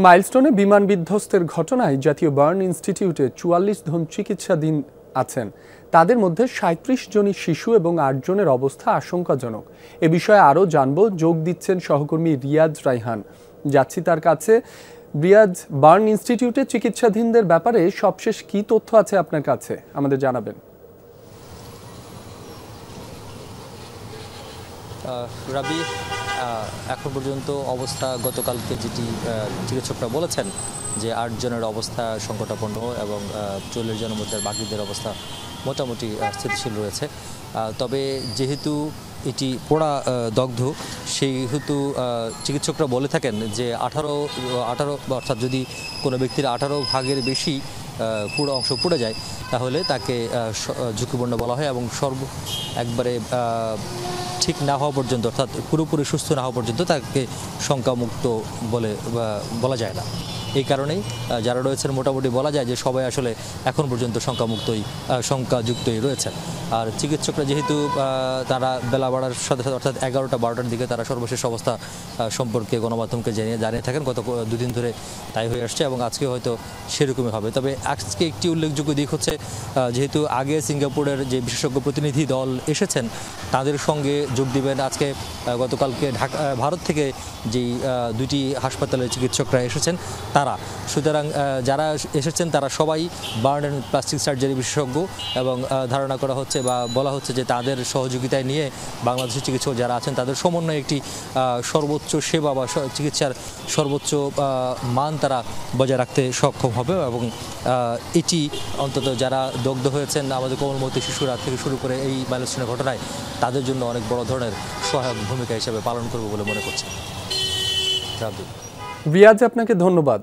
মাইলস্টোনে বিমান বিধ্বস্তের ঘটনায় জাতীয় বার্ন ইনস্টিটিউটে ৪৪ জন চিকিৎসাধীন আছেন। তাদের মধ্যে ৩৭ জনই শিশু এবং ৮ জনের অবস্থা আশঙ্কাজনক। এ বিষয়ে আরও জানব, যোগ দিচ্ছেন সহকর্মী রিয়াজ রায়হান। যাচ্ছি তার কাছে। রিয়াজ, বার্ন ইনস্টিটিউটে চিকিৎসাধীনদের ব্যাপারে সবশেষ কি তথ্য আছে আপনার কাছে, আমাদের জানাবেন। রাবি, এখন পর্যন্ত অবস্থা গতকালকে যেটি চিকিৎসকরা বলেছেন যে ৮ জনের অবস্থা সংকটাপন্ন এবং ৪০ জনের মধ্যে বাকিদের অবস্থা মোটামুটি স্থিতিশীল রয়েছে। তবে যেহেতু এটি পোড়া দগ্ধ, সেহেতু চিকিৎসকরা বলে থাকেন যে 18 অর্থাৎ যদি কোনো ব্যক্তির 18 ভাগের বেশি পুরো অংশ পুড়ে যায় তাহলে তাকে ঝুঁকিপূর্ণ বলা হয় এবং একবারে ঠিক না হওয়া পর্যন্ত, অর্থাৎ পুরোপুরি সুস্থ না হওয়া পর্যন্ত তাকে শঙ্কামুক্ত বলা যায় না। এই কারণেই যারা রয়েছেন মোটামুটি বলা যায় যে সবাই আসলে এখন পর্যন্ত শঙ্কাযুক্তই রয়েছেন। আর চিকিৎসকরা যেহেতু তারা বেলা বাড়ার সাথে সাথে অর্থাৎ 11টা-12টার দিকে তারা সর্বশেষ অবস্থা সম্পর্কে গণমাধ্যমকে জানিয়ে থাকেন, গত দুদিন ধরে তাই হয়ে আসছে এবং আজকে হয়তো সেরকমই হবে। তবে আজকে একটি উল্লেখযোগ্য দিক হচ্ছে, যেহেতু আগে সিঙ্গাপুরের যে বিশেষজ্ঞ প্রতিনিধি দল এসেছেন তাদের সঙ্গে যোগ দিবেন আজকে গতকালকে ভারত থেকে যেই দুইটি হাসপাতালের চিকিৎসকরা এসেছেন তারা। সুতরাং যারা এসেছেন তারা সবাই বার্ন অ্যান্ড প্লাস্টিক সার্জারি বিশেষজ্ঞ এবং ধারণা করা হচ্ছে বা বলা হচ্ছে যে তাদের সহযোগিতায় নিয়ে বাংলাদেশের চিকিৎসক যারা আছেন তাদের সমন্বয়ে একটি সর্বোচ্চ সেবা বা চিকিৎসার সর্বোচ্চ মান তারা বজায় রাখতে সক্ষম হবে এবং এটি অন্তত যারা দগ্ধ হয়েছেন আমাদের কোমলমতি শিশুরা থেকে শুরু করে এই মাইলস্টোনের ঘটনায় তাদের জন্য অনেক বড় ধরনের সহায়ক ভূমিকা হিসেবে পালন করবে বলে মনে করছে। রিয়াজ, আপনাকে ধন্যবাদ।